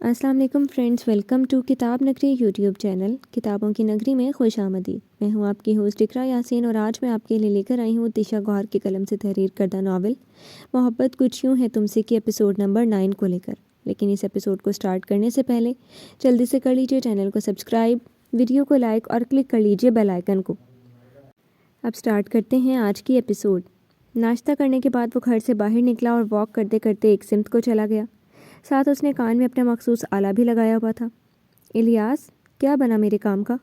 السلام علیکم friends, welcome to کتاب نگری یوٹیوب چینل کتابوں کی نگری میں خوش آمدید۔ میں ہوں آپ کی ہوسٹ اقرا یاسین اور آج میں آپ کے لیے لے کر آئی ہوں تیشا گوہر کے قلم سے تحریر کردہ ناول محبت کچھ یوں ہے تم سے کی ایپیسوڈ نمبر 9 کو لے کر۔ لیکن اس ایپیسوڈ کو سٹارٹ کرنے سے پہلے جلدی سے کر لیجیے چینل کو سبسکرائب، ویڈیو کو لائک اور کلک کر لیجیے بیل آئیکن کو۔ اب سٹارٹ کرتے ہیں آج کی ایپیسوڈ۔ ناشتہ کرنے کے بعد وہ گھر سے باہر نکلا اور واک کرتے کرتے ایک سمت کو چلا گیا۔ ساتھ اس نے کان میں اپنا مخصوص آلہ بھی لگایا ہوا تھا۔ الیاس، کیا بنا میرے کام کا؟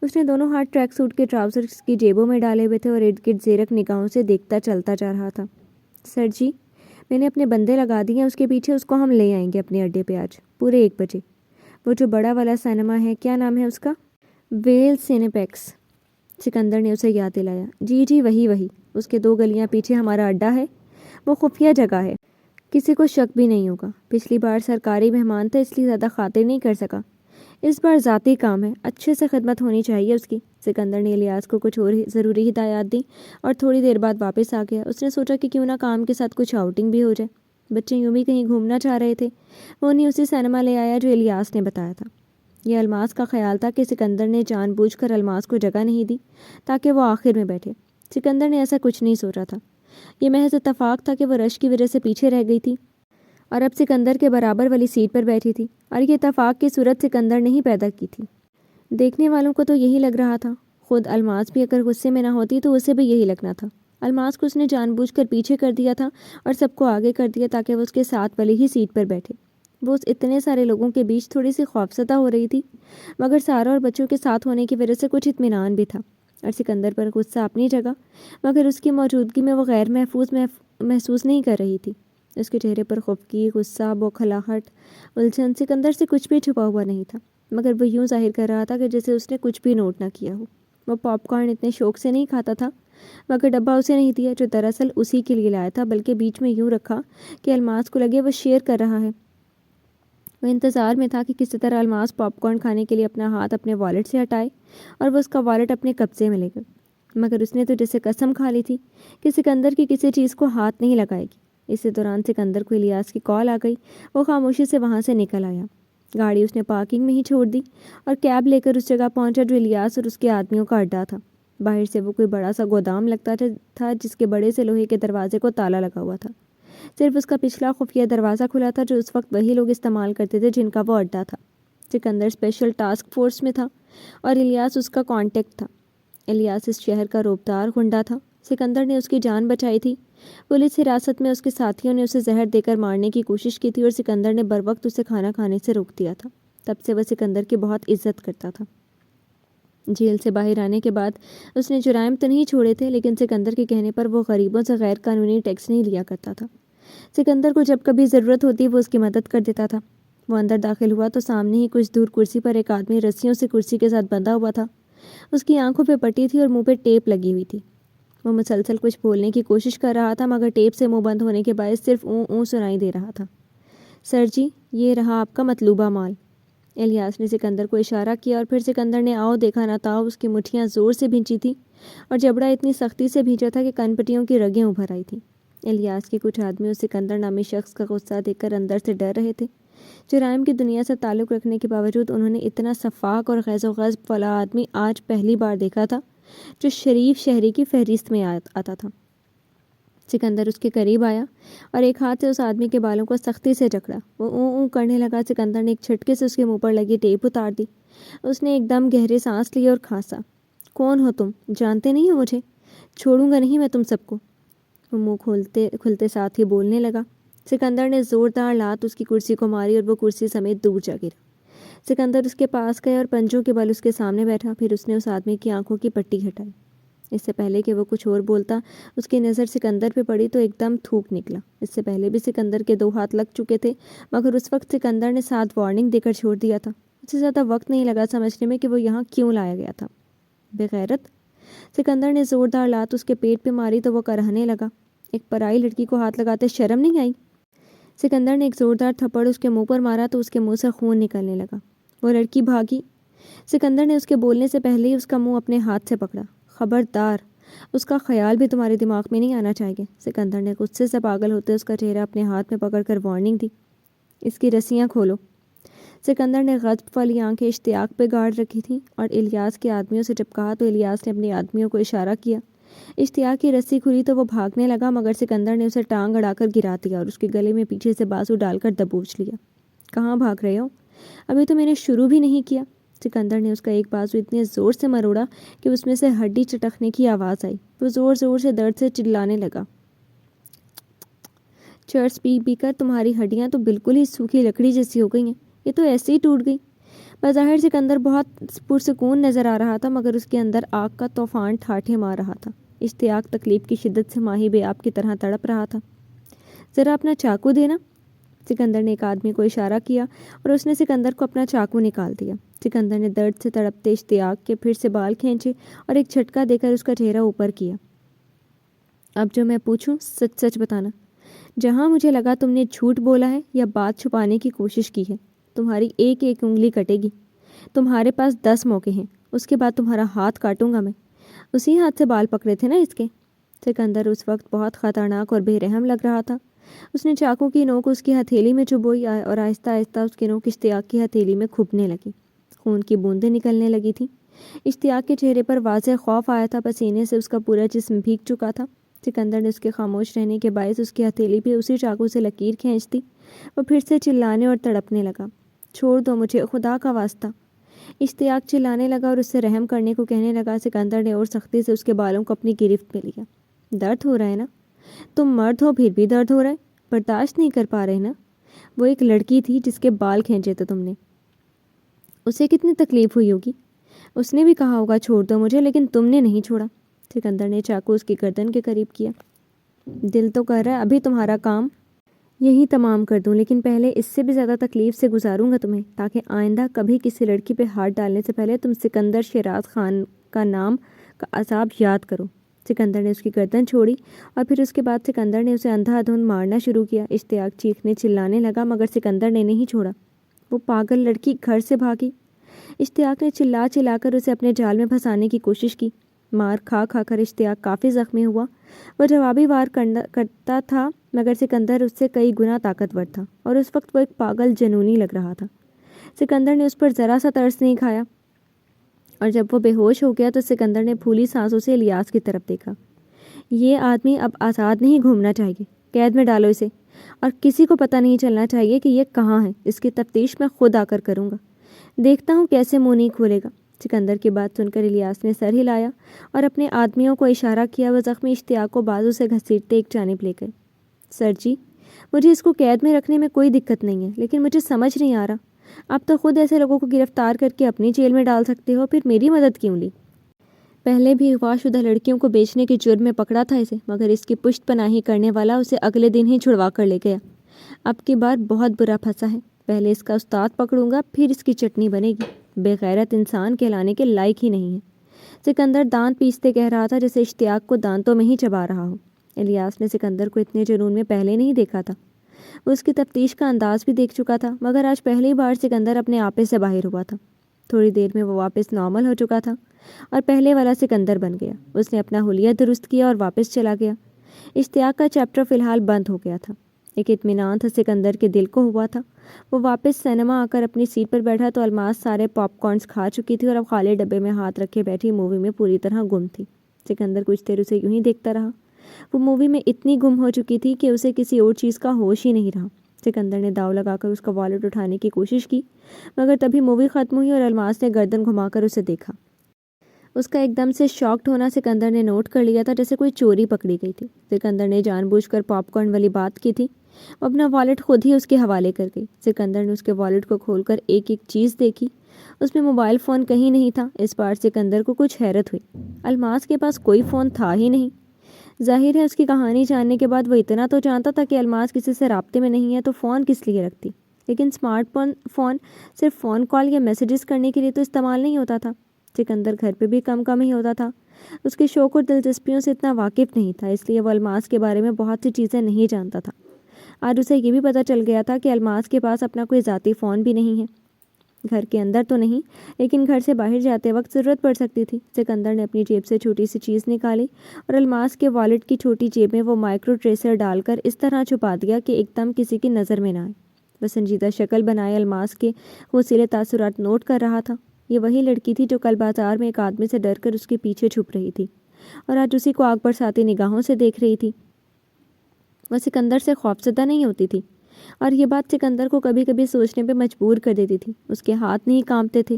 اس نے دونوں ہاتھ ٹریک سوٹ کے ٹراؤزرز کی جیبوں میں ڈالے ہوئے تھے اور ارد گرد زیرک نگاہوں سے دیکھتا چلتا جا رہا تھا۔ سر جی، میں نے اپنے بندے لگا دیے ہیں اس کے پیچھے، اس کو ہم لے آئیں گے اپنے اڈے پہ آج پورے 1 بجے۔ وہ جو بڑا والا سینما ہے، کیا نام ہے اس کا؟ ویل سینیپیکس، سکندر نے اسے یاد دلایا۔ جی وہی، اس کے 2 گلیاں پیچھے ہمارا اڈا ہے، وہ خفیہ جگہ ہے، کسی کو شک بھی نہیں ہوگا۔ پچھلی بار سرکاری مہمان تھا اس لیے زیادہ خاطر نہیں کر سکا، اس بار ذاتی کام ہے، اچھے سے خدمت ہونی چاہیے اس کی۔ سکندر نے الیاس کو کچھ اور ضروری ہدایات دی اور تھوڑی دیر بعد واپس آ گیا۔ اس نے سوچا کہ کیوں نہ کام کے ساتھ کچھ آؤٹنگ بھی ہو جائے۔ بچے یوں بھی کہیں گھومنا چاہ رہے تھے، وہ انہیں اسی سینما لے آیا جو الیاس نے بتایا تھا۔ یہ الماس کا خیال تھا کہ سکندر نے جان بوجھ کر الماس کو جگہ نہیں دی تاکہ وہ آخر میں بیٹھے۔ سکندر نے ایسا کچھ نہیں سوچا تھا، یہ محض اتفاق تھا کہ وہ رش کی وجہ سے پیچھے رہ گئی تھی اور اب سکندر کے برابر والی سیٹ پر بیٹھی تھی، اور یہ اتفاق کی صورت سکندر نے ہی پیدا کی تھی۔ دیکھنے والوں کو تو یہی لگ رہا تھا، خود الماس بھی اگر غصے میں نہ ہوتی تو اسے بھی یہی لگنا تھا۔ الماس کو اس نے جان بوجھ کر پیچھے کر دیا تھا اور سب کو آگے کر دیا تاکہ وہ اس کے ساتھ والی ہی سیٹ پر بیٹھے۔ وہ اس اتنے سارے لوگوں کے بیچ تھوڑی سی خوفزدہ ہو رہی تھی، مگر سارا اور بچوں کے ساتھ ہونے کی وجہ سے کچھ اطمینان بھی تھا، اور سکندر پر غصہ اپنی جگہ، مگر اس کی موجودگی میں وہ غیر محفوظ محسوس نہیں کر رہی تھی۔ اس کے چہرے پر خفگی، غصہ، بوکھلاہٹ، الجھن، سکندر سے کچھ بھی چھپا ہوا نہیں تھا، مگر وہ یوں ظاہر کر رہا تھا کہ جیسے اس نے کچھ بھی نوٹ نہ کیا ہو۔ وہ پاپ کارن اتنے شوق سے نہیں کھاتا تھا، مگر ڈبہ اسے نہیں دیا جو دراصل اسی کے لیے لایا تھا، بلکہ بیچ میں یوں رکھا کہ الماس کو لگے وہ شیئر کر رہا ہے۔ وہ انتظار میں تھا کہ کسی طرح الماس پاپ کارن کھانے کے لیے اپنا ہاتھ اپنے والٹ سے ہٹائے اور وہ اس کا والٹ اپنے قبضے میں لے گا، مگر اس نے تو جیسے قسم کھا لی تھی کہ سکندر کی کسی چیز کو ہاتھ نہیں لگائے گی۔ اسی دوران سکندر کو الیاس کی کال آ گئی۔ وہ خاموشی سے وہاں سے نکل آیا۔ گاڑی اس نے پارکنگ میں ہی چھوڑ دی اور کیب لے کر اس جگہ پہنچا جو الیاس اور اس کے آدمیوں کا اڈا تھا۔ باہر سے وہ کوئی بڑا سا گودام لگتا تھا جس کے بڑے سے لوہے کے دروازے کو تالا لگا ہوا تھا۔ صرف اس کا پچھلا خفیہ دروازہ کھلا تھا جو اس وقت وہی لوگ استعمال کرتے تھے جن کا وہ اڈا تھا۔ سکندر اسپیشل ٹاسک فورس میں تھا اور الیاس اس کا کانٹیکٹ تھا۔ الیاس اس شہر کا رعبدار غنڈہ تھا۔ سکندر نے اس کی جان بچائی تھی۔ پولیس حراست میں اس کے ساتھیوں نے اسے زہر دے کر مارنے کی کوشش کی تھی اور سکندر نے بروقت اسے کھانا کھانے سے روک دیا تھا۔ تب سے وہ سکندر کی بہت عزت کرتا تھا۔ جیل سے باہر آنے کے بعد اس نے جرائم تو نہیں چھوڑے تھے، لیکن سکندر کے کہنے پر وہ غریبوں سے غیر قانونی ٹیکس نہیں لیا کرتا تھا۔ سکندر کو جب کبھی ضرورت ہوتی وہ اس کی مدد کر دیتا تھا۔ وہ اندر داخل ہوا تو سامنے ہی کچھ دور کرسی پر ایک آدمی رسیوں سے کرسی کے ساتھ بندھا ہوا تھا۔ اس کی آنکھوں پہ پٹی تھی اور منہ پہ ٹیپ لگی ہوئی تھی۔ وہ مسلسل کچھ بولنے کی کوشش کر رہا تھا، مگر ٹیپ سے منہ بند ہونے کے باعث صرف اوں اوں سنائی دے رہا تھا۔ سر جی، یہ رہا آپ کا مطلوبہ مال۔ الیاس نے سکندر کو اشارہ کیا اور پھر سکندر نے آؤ دیکھا نہ تاؤ اس کی مٹھیاں زور سے بھینچی تھی اور جبڑا اتنی سختی سے بھینچا تھا کہ کن پٹیوں کی رگیں ابھر آئی تھیں۔ الیاس کے کچھ آدمی اس سکندر نامی شخص کا غصہ دیکھ کر اندر سے ڈر رہے تھے۔ جرائم کی دنیا سے تعلق رکھنے کے باوجود انہوں نے اتنا شفاق اور خیز و غضب والا آدمی آج پہلی بار دیکھا تھا جو شریف شہری کی فہرست میں آتا تھا۔ سکندر اس کے قریب آیا اور ایک ہاتھ سے اس آدمی کے بالوں کو سختی سے جکڑا۔ وہ اوں اوں کرنے لگا۔ سکندر نے ایک جھٹکے سے اس کے منہ پر لگی ٹیپ اتار دی۔ اس نے ایک دم گہرے سانس لی اور کھانسا۔ کون ہو تم؟ جانتے نہیں ہو مجھے؟ چھوڑوں گا نہیں میں تم سب کو۔ وہ منہ کھلتے ساتھ ہی بولنے لگا۔ سکندر نے زوردار لات اس کی کرسی کو ماری اور وہ کرسی سمیت دور جا گرا۔ سکندر اس کے پاس گیا اور پنجوں کے بل اس کے سامنے بیٹھا، پھر اس نے اس آدمی کی آنکھوں کی پٹی ہٹائی۔ اس سے پہلے کہ وہ کچھ اور بولتا اس کی نظر سکندر پہ پڑی تو ایک دم تھوک نکلا۔ اس سے پہلے بھی سکندر کے 2 ہاتھ لگ چکے تھے، مگر اس وقت سکندر نے 7 وارننگ دے کر چھوڑ دیا تھا۔ اسے زیادہ وقت نہیں لگا سمجھنے میں کہ وہ یہاں کیوں لایا گیا تھا۔ بے غیرت! سکندر نے زوردار لات اس کے پیٹ پہ ماری تو وہ کرہنے لگا۔ ایک پرائی لڑکی کو ہاتھ لگاتے شرم نہیں آئی؟ سکندر نے ایک زوردار تھپڑ اس کے منہ پر مارا تو اس کے منہ سے خون نکلنے لگا۔ وہ لڑکی بھاگی۔ سکندر نے اس کے بولنے سے پہلے ہی اس کا منہ اپنے ہاتھ سے پکڑا۔ خبردار، اس کا خیال بھی تمہارے دماغ میں نہیں آنا چاہیے۔ سکندر نے غصے سے پاگل ہوتے اس کا چہرہ اپنے ہاتھ میں پکڑ کر وارننگ دی۔ اس کی رسیاں کھولو۔ سکندر نے غضب والی آنکھیں اشتیاق پہ گاڑ رکھی تھیں اور الیاس کے آدمیوں سے جب کہا تو الیاس نے اپنے آدمیوں کو اشارہ کیا۔ اشتیاق کی رسی کھلی تو وہ بھاگنے لگا، مگر سکندر نے اسے ٹانگ اڑا کر گرا دیا اور اس کے گلے میں پیچھے سے بازو ڈال کر دبوچ لیا۔ کہاں بھاگ رہے ہو؟ ابھی تو میں نے شروع بھی نہیں کیا۔ سکندر نے اس کا ایک بازو اتنے زور سے مروڑا کہ اس میں سے ہڈی چٹکنے کی آواز آئی۔ وہ زور زور سے درد سے چلانے لگا۔ چرس پی پی کر تمہاری ہڈیاں تو بالکل ہی سوکھی لکڑی جیسی ہو گئی ہیں، یہ تو ایسے ہی ٹوٹ گئی۔ بظاہر سکندر بہت پرسکون نظر آ رہا تھا، مگر اس کے اندر آگ کا طوفان ٹھاٹھے مار رہا تھا۔ اشتیاق تکلیف کی شدت سے ماہی بے آب کی طرح تڑپ رہا تھا۔ ذرا اپنا چاقو دینا۔ سکندر نے ایک آدمی کو اشارہ کیا اور اس نے سکندر کو اپنا چاقو نکال دیا۔ سکندر نے درد سے تڑپتے اشتیاق کے پھر سے بال کھینچے اور ایک جھٹکا دے کر اس کا چہرہ اوپر کیا۔ اب جو میں پوچھوں سچ سچ بتانا۔ جہاں مجھے لگا تم نے جھوٹ بولا ہے یا بات چھپانے کی کوشش کی ہے، تمہاری ایک ایک انگلی کٹے گی۔ تمہارے پاس 10 موقع ہیں، اس کے بعد تمہارا ہاتھ کاٹوں گا میں۔ اسی ہاتھ سے بال پکڑے تھے نا اس کے؟ سکندر اس وقت بہت خطرناک اور بے رحم لگ رہا تھا۔ اس نے چاقو کی نوک اس کی ہتھیلی میں چبوئی اور آہستہ آہستہ اس کی نوک اشتیاق کی ہتھیلی میں کھبنے لگی۔ خون کی بوندیں نکلنے لگی تھیں۔ اشتیاق کے چہرے پر واضح خوف آیا تھا، پسینے سے اس کا پورا جسم بھیگ چکا تھا۔ سکندر نے اس کے خاموش رہنے کے باعث اس کی ہتھیلی پہ اسی چاقو سے لکیر کھینچ دی۔ وہ پھر سے چلانے اور تڑپنے لگا۔ چھوڑ دو مجھے، خدا کا واسطہ۔ اشتیاق چلانے لگا اور اس سے رحم کرنے کو کہنے لگا۔ سکندر نے اور سختی سے اس کے بالوں کو اپنی گرفت میں لیا۔ درد ہو رہا ہے نا؟ تم مرد ہو پھر بھی درد ہو رہا ہے؟ برداشت نہیں کر پا رہے نا؟ وہ ایک لڑکی تھی جس کے بال کھینچے تھے تم نے، اسے کتنی تکلیف ہوئی ہوگی۔ اس نے بھی کہا ہوگا چھوڑ دو مجھے، لیکن تم نے نہیں چھوڑا۔ سکندر نے چاقو اس کی گردن کے قریب کیا۔ دل تو کر رہا ہے ابھی تمہارا کام یہی تمام کر دوں، لیکن پہلے اس سے بھی زیادہ تکلیف سے گزاروں گا تمہیں، تاکہ آئندہ کبھی کسی لڑکی پہ ہاتھ ڈالنے سے پہلے تم سکندر شیراز خان کا نام کا عذاب یاد کرو۔ سکندر نے اس کی گردن چھوڑی اور پھر اس کے بعد سکندر نے اسے اندھا دھند مارنا شروع کیا۔ اشتیاق چیخنے چلانے لگا، مگر سکندر نے نہیں چھوڑا۔ وہ پاگل لڑکی گھر سے بھاگی۔ اشتیاق نے چلا چلا کر اسے اپنے جال میں پھنسانے کی کوشش کی۔ مار کھا کھا کر اشتیاق کافی زخمی ہوا۔ وہ جوابی وار کرتا تھا، مگر سکندر اس سے کئی گنا طاقتور تھا اور اس وقت وہ ایک پاگل جنونی لگ رہا تھا۔ سکندر نے اس پر ذرا سا ترس نہیں کھایا اور جب وہ بے ہوش ہو گیا تو سکندر نے پھولی سانسوں سے الیاس کی طرف دیکھا۔ یہ آدمی اب آزاد نہیں گھومنا چاہیے، قید میں ڈالو اسے، اور کسی کو پتہ نہیں چلنا چاہیے کہ یہ کہاں ہے۔ اس کی تفتیش میں خود آ کر کروں گا، دیکھتا ہوں کیسے منہ نہیں کھولے گا۔ سکندر کی بات سن کر الیاس نے سر ہلایا اور اپنے آدمیوں کو اشارہ کیا۔ وہ زخمی اشتیاق کو بازو سے گھسیٹتے ایک جانب لے گئے۔ سر جی، مجھے اس کو قید میں رکھنے میں کوئی دقت نہیں ہے، لیکن مجھے سمجھ نہیں آ رہا، آپ تو خود ایسے لوگوں کو گرفتار کر کے اپنی جیل میں ڈال سکتے ہو، پھر میری مدد کیوں لی؟ پہلے بھی اغوا شدہ لڑکیوں کو بیچنے کے جرم میں پکڑا تھا اسے، مگر اس کی پشت پناہی کرنے والا اسے اگلے دن ہی چھڑوا کر لے گیا۔ اب کی بار بہت برا پھنسا ہے، پہلے اس کا استاد پکڑوں گا، پھر اس کی چٹنی بنے گی۔ بے غیرت انسان کہلانے کے لائق ہی نہیں ہے۔ سکندر دانت پیستے کہہ رہا تھا جیسے اشتیاق کو دانتوں میں ہی چبا رہا ہو۔ الیاس نے سکندر کو اتنے جنون میں پہلے نہیں دیکھا تھا۔ وہ اس کی تفتیش کا انداز بھی دیکھ چکا تھا، مگر آج پہلی بار سکندر اپنے آپے سے باہر ہوا تھا۔ تھوڑی دیر میں وہ واپس نارمل ہو چکا تھا اور پہلے والا سکندر بن گیا۔ اس نے اپنا حلیہ درست کیا اور واپس چلا گیا۔ اشتیاق کا چیپٹر فی الحال بند ہو گیا تھا۔ ایک اطمینان تھا سکندر کے دل کو ہوا تھا۔ وہ واپس سینما آ کر اپنی سیٹ پر بیٹھا تو الماس سارے پاپ کارنز کھا چکی تھی اور اب خالی ڈبے میں ہاتھ رکھے بیٹھی مووی میں پوری طرح گم تھی۔ سکندر کچھ دیر اسے یوں ہی دیکھتا رہا۔ وہ مووی میں اتنی گم ہو چکی تھی کہ اسے کسی اور چیز کا ہوش ہی نہیں رہا۔ سکندر نے داؤ لگا کر اس کا والیٹ اٹھانے کی کوشش کی، مگر تبھی مووی ختم ہوئی اور الماس نے گردن گھما کر اسے دیکھا۔ اس کا ایک دم سے شاکڈ ہونا سکندر نے نوٹ کر لیا تھا، جیسے کوئی چوری پکڑی گئی تھی۔ سکندر نے جان بوجھ کر پاپ کارن والی بات کی تھی۔ وہ اپنا والیٹ خود ہی اس کے حوالے کر گئی۔ سکندر نے اس کے والیٹ کو کھول کر ایک ایک چیز دیکھی۔ اس میں موبائل فون کہیں نہیں تھا۔ اس بار سکندر کو کچھ حیرت ہوئی، الماس کے پاس کوئی فون تھا ہی نہیں۔ ظاہر ہے اس کی کہانی جاننے کے بعد وہ اتنا تو جانتا تھا کہ الماس کسی سے رابطے میں نہیں ہے تو فون کس لیے رکھتی، لیکن اسمارٹ فون صرف فون کال یا میسیجز کرنے کے لیے تو استعمال نہیں ہوتا تھا۔ سکندر گھر پہ بھی کم کم ہی ہوتا تھا، اس کے شوق اور دلچسپیوں سے اتنا واقف نہیں تھا، اس لیے وہ الماس کے بارے میں بہت سی چیزیں نہیں جانتا تھا۔ آج اسے یہ بھی پتہ چل گیا تھا کہ الماس کے پاس اپنا کوئی ذاتی فون بھی نہیں ہے۔ گھر کے اندر تو نہیں، لیکن گھر سے باہر جاتے وقت ضرورت پڑ سکتی تھی۔ سکندر نے اپنی جیب سے چھوٹی سی چیز نکالی اور الماس کے والیٹ کی چھوٹی جیب میں وہ مائکرو ٹریسر ڈال کر اس طرح چھپا دیا کہ ایک دم کسی کی نظر میں نہ آئے۔ وہ سنجیدہ شکل بنائے الماس کے حوصلے تاثرات نوٹ کر رہا تھا۔ یہ وہی لڑکی تھی جو کل بازار میں ایک آدمی سے ڈر کر اس کے پیچھے چھپ رہی تھی اور آج اسی کو آگ برساتی نگاہوں سے دیکھ رہی تھی۔ وہ سکندر سے خوفزدہ نہیں ہوتی تھی اور یہ بات سکندر کو کبھی کبھی سوچنے پہ مجبور کر دیتی تھی۔ اس کے ہاتھ نہیں کانپتے تھے،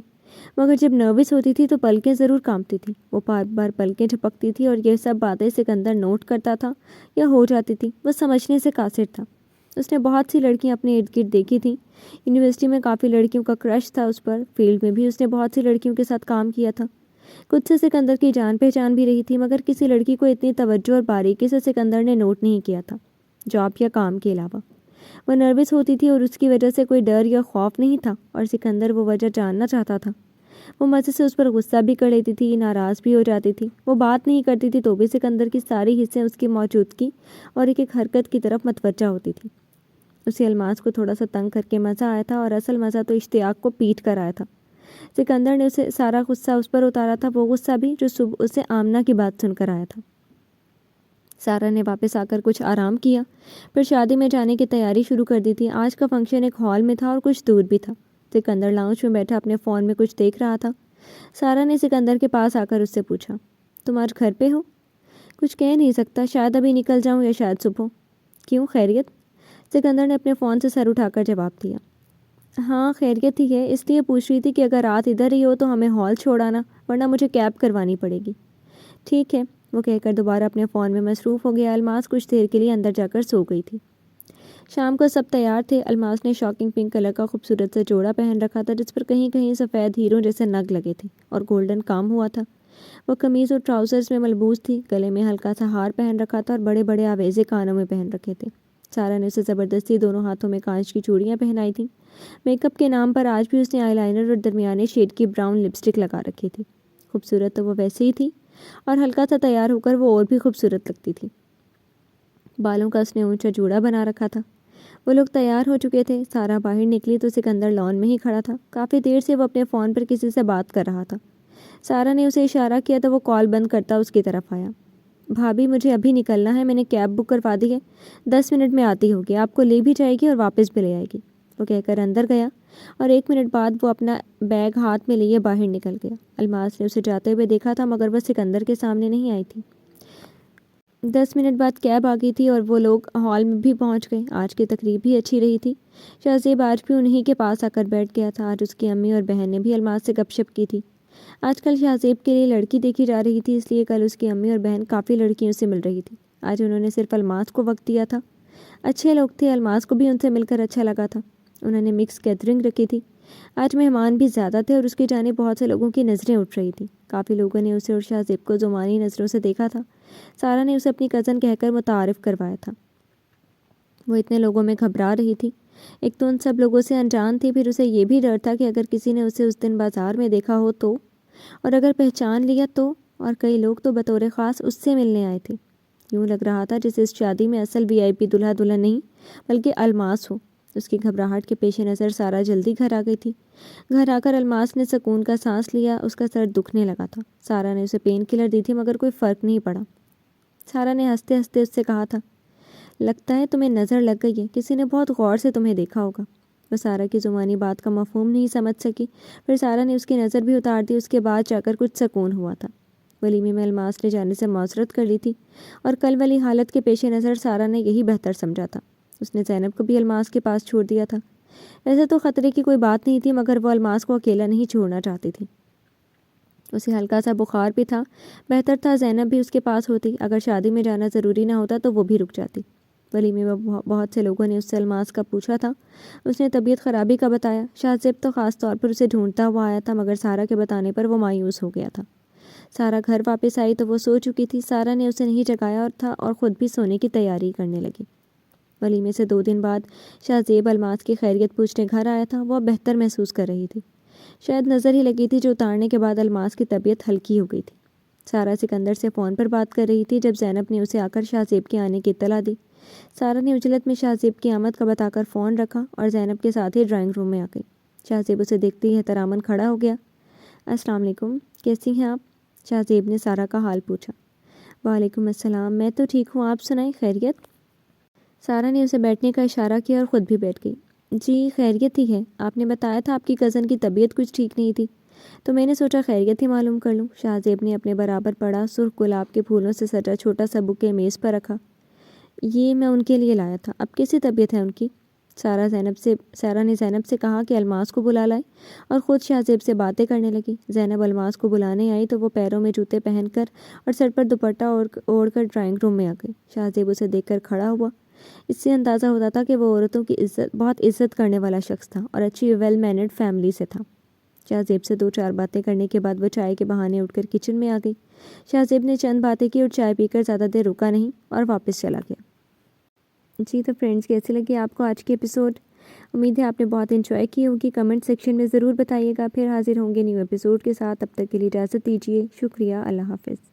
مگر جب نروس ہوتی تھی تو پلکیں ضرور کانپتی تھیں۔ وہ بار بار پلکیں جھپکتی تھی اور یہ سب باتیں سکندر نوٹ کرتا تھا یا ہو جاتی تھی۔ وہ سمجھنے سے قاصر تھا۔ اس نے بہت سی لڑکیاں اپنے ارد گرد دیکھی تھیں۔ یونیورسٹی میں کافی لڑکیوں کا کرش تھا اس پر، فیلڈ میں بھی اس نے بہت سی لڑکیوں کے ساتھ کام کیا تھا۔ کچھ سے سکندر کی جان پہچان بھی رہی تھی، مگر کسی لڑکی کو اتنی توجہ اور باریکی سے سکندر نے نوٹ نہیں کیا تھا، جاب یا کام کے علاوہ۔ وہ نروس ہوتی تھی اور اس کی وجہ سے کوئی ڈر یا خوف نہیں تھا، اور سکندر وہ وجہ جاننا چاہتا تھا۔ وہ مزے سے اس پر غصہ بھی کر لیتی تھی، ناراض بھی ہو جاتی تھی۔ وہ بات نہیں کرتی تھی تو بھی سکندر کی ساری حصیں اس کی موجودگی اور ایک ایک حرکت کی طرف متوجہ ہوتی تھی۔ اسے الماس کو تھوڑا سا تنگ کر کے مزہ آیا تھا، اور اصل مزہ تو اشتیاق کو پیٹ کر آیا تھا۔ سکندر نے اسے سارا غصہ اس پر اتارا تھا، وہ غصہ بھی جو صبح اسے آمنہ کی بات سن کر آیا تھا۔ سارا نے واپس آ کر کچھ آرام کیا، پھر شادی میں جانے کی تیاری شروع کر دی تھی۔ آج کا فنکشن ایک ہال میں تھا اور کچھ دور بھی تھا۔ سکندر لاؤنج میں بیٹھا اپنے فون میں کچھ دیکھ رہا تھا۔ سارا نے سکندر کے پاس آ کر اس سے پوچھا، تم آج گھر پہ ہو؟ کچھ کہہ نہیں سکتا، شاید ابھی نکل جاؤں یا شاید صبح۔ کیوں، خیریت؟ سکندر نے اپنے فون سے سر اٹھا کر جواب دیا، ہاں خیریت ہی ہے، اس لیے پوچھ رہی تھی کہ اگر رات ادھر ہی ہو تو ہمیں ہال چھوڑ آنا، ورنہ مجھے کیب کروانی پڑے گی۔ ٹھیک ہے، وہ کہہ کر دوبارہ اپنے فون میں مصروف ہو گیا۔ الماس کچھ دیر کے لیے اندر جا کر سو گئی تھی۔ شام کو سب تیار تھے۔ الماس نے شاکنگ پنک کلر کا خوبصورت سا جوڑا پہن رکھا تھا جس پر کہیں کہیں سفید ہیروں جیسے نگ لگے تھے اور گولڈن کام ہوا تھا۔ وہ قمیض اور ٹراؤزرز میں ملبوس تھی، گلے میں ہلکا سا ہار پہن رکھا تھا اور بڑے بڑے آویزے کانوں میں پہن رکھے تھے۔ سارا نے اسے زبردستی دونوں ہاتھوں میں کانچ کی چوڑیاں پہنائی تھیں۔ میک اپ کے نام پر آج بھی اس نے آئی لائنر اور درمیانے شیڈ کی براؤن لپسٹک لگا رکھی تھی۔ خوبصورت تو وہ ویسے ہی تھی، اور ہلکا سا تیار ہو کر وہ اور بھی خوبصورت لگتی تھی۔ بالوں کا اس نے اونچا جوڑا بنا رکھا تھا۔ وہ لوگ تیار ہو چکے تھے۔ سارا باہر نکلی تو سکندر لان میں ہی کھڑا تھا۔ کافی دیر سے وہ اپنے فون پر کسی سے بات کر رہا تھا۔ سارا نے اسے اشارہ کیا تو وہ کال بند کرتا اس کی طرف آیا۔ بھابھی مجھے ابھی نکلنا ہے، میں نے کیب بک کروا دی ہے، 10 منٹ میں آتی ہوگی، آپ کو لے بھی جائے گی اور واپس بھی لے آئے گی، وہ کہہ کر اندر گیا، اور 1 منٹ بعد وہ اپنا بیگ ہاتھ میں لیے باہر نکل گیا۔ الماس نے اسے جاتے ہوئے دیکھا تھا، مگر وہ سکندر کے سامنے نہیں آئی تھی۔ 10 منٹ بعد کیب آ گئی تھی اور وہ لوگ ہال میں بھی پہنچ گئے۔ آج کی تقریب بھی اچھی رہی تھی۔ شہزیب آج بھی انہی کے پاس آ کر بیٹھ گیا تھا۔ آج اس کی امی اور بہن نے بھی الماس سے گپ شپ کی تھی۔ آج کل شہزیب کے لیے لڑکی دیکھی جا رہی تھی، اس لیے کل اس کی امی اور بہن کافی لڑکیوں سے مل رہی تھی۔ آج انہوں نے صرف الماس کو وقت دیا تھا۔ اچھے لوگ تھے، الماس کو بھی ان سے مل کر اچھا لگا تھا۔ انہوں نے مکس گیدرنگ رکھی تھی۔ آج مہمان بھی زیادہ تھے اور اس کی جانب بہت سے لوگوں کی نظریں اٹھ رہی تھیں۔ کافی لوگوں نے اسے اور شہزیب کو زمانی نظروں سے دیکھا تھا۔ سارا نے اسے اپنی کزن کہہ کر متعارف کروایا تھا۔ وہ اتنے لوگوں میں گھبرا رہی تھی۔ ایک تو ان سب لوگوں سے انجان تھی، پھر اسے یہ بھی ڈر تھا کہ اگر کسی نے اسے اس دن بازار میں دیکھا ہو تو، اور اگر پہچان لیا تو، اور کئی لوگ تو بطور خاص اس سے ملنے آئے تھے۔ یوں لگ رہا تھا جیسے اس شادی میں اصل VIP دلہا دلہن نہیں بلکہ الماس ہو۔ اس کی گھبراہٹ کے پیش نظر سارا جلدی گھر آ گئی تھی۔ گھر آ کر الماس نے سکون کا سانس لیا۔ اس کا سر دکھنے لگا تھا۔ سارا نے اسے پین کلر دی تھی مگر کوئی فرق نہیں پڑا۔ سارا نے ہنستے ہنستے اس سے کہا تھا، لگتا ہے تمہیں نظر لگ گئی ہے، کسی نے بہت غور سے تمہیں دیکھا ہوگا۔ وہ سارا کی زبانی بات کا مفہوم نہیں سمجھ سکی، پھر سارا نے اس کی نظر بھی اتار دی۔ اس کے بعد جا کر کچھ سکون ہوا تھا۔ ولیمے میں الماس نے جانے سے معذرت کر لی تھی، اور کل والی حالت کے پیش نظر سارا نے یہی بہتر سمجھا تھا۔ اس نے زینب کو بھی الماس کے پاس چھوڑ دیا تھا۔ ویسے تو خطرے کی کوئی بات نہیں تھی، مگر وہ الماس کو اکیلا نہیں چھوڑنا چاہتی تھی۔ اسے ہلکا سا بخار بھی تھا، بہتر تھا زینب بھی اس کے پاس ہوتی، اگر شادی میں جانا ضروری نہ ہوتا تو وہ بھی رک جاتی۔ ولیمے میں بہت سے لوگوں نے اس سے الماس کا پوچھا تھا۔ اس نے طبیعت خرابی کا بتایا۔ شہزیب تو خاص طور پر اسے ڈھونڈتا ہوا آیا تھا، مگر سارا کے بتانے پر وہ مایوس ہو گیا تھا۔ سارا گھر واپس آئی تو وہ سو چکی تھی۔ سارا نے اسے نہیں جگایا اور خود بھی سونے کی تیاری کرنے لگی۔ ولیمے سے 2 دن بعد شہزیب الماس کی خیریت پوچھنے گھر آیا تھا۔ وہ اب بہتر محسوس کر رہی تھی، شاید نظر ہی لگی تھی جو اتارنے کے بعد الماس کی طبیعت ہلکی ہو گئی تھی۔ سارا سکندر سے فون پر بات کر رہی تھی جب زینب نے اسے آ کر شہزیب کے آنے کی اطلاع دی۔ سارا نے عجلت میں شہزیب کی آمد کا بتا کر فون رکھا اور زینب کے ساتھ ہی ڈرائنگ روم میں آ گئی۔ شہزیب اسے دیکھتے ہی احتراماً کھڑا ہو گیا۔ السلام علیکم، کیسی ہیں آپ؟ شہزیب نے سارا کا حال پوچھا۔ وعلیکم السلام، میں تو ٹھیک ہوں، آپ سنائیں، خیریت؟ سارا نے اسے بیٹھنے کا اشارہ کیا اور خود بھی بیٹھ گئی۔ جی خیریت ہی ہے، آپ نے بتایا تھا آپ کی کزن کی طبیعت کچھ ٹھیک نہیں تھی، تو میں نے سوچا خیریت ہی معلوم کر لوں۔ شاہزیب نے اپنے برابر پڑا سرخ گلاب کے پھولوں سے سجا چھوٹا سا بکے میز پر رکھا۔ یہ میں ان کے لیے لایا تھا، اب کیسی طبیعت ہے ان کی؟ سارا نے زینب سے کہا کہ الماس کو بلا لائے اور خود شاہزیب سے باتیں کرنے لگی۔ زینب الماس کو بلانے آئی تو وہ پیروں میں جوتے پہن کر اور سر پر دوپٹہ اوڑھ کر ڈرائنگ روم میں آ گئی۔ شاہزیب اسے دیکھ کر کھڑا ہوا۔ اس سے اندازہ ہوتا تھا کہ وہ عورتوں کی بہت عزت کرنے والا شخص تھا اور اچھی ویل مینرڈ فیملی سے تھا۔ شاہزیب سے 2-4 باتیں کرنے کے بعد وہ چائے کے بہانے اٹھ کر کچن میں آ گئی۔ شاہزیب نے چند باتیں کی اور چائے پی کر زیادہ دیر رکا نہیں اور واپس چلا گیا۔ جی تو فرینڈز، کیسے لگے آپ کو آج کے ایپیسوڈ؟ امید ہے آپ نے بہت انجوائے کی ہوگی۔ کمنٹ سیکشن میں ضرور بتائیے گا۔ پھر حاضر ہوں گے نیو ایپیسوڈ کے ساتھ، تب تک کے لیے اجازت دیجیے۔ شکریہ، اللہ حافظ۔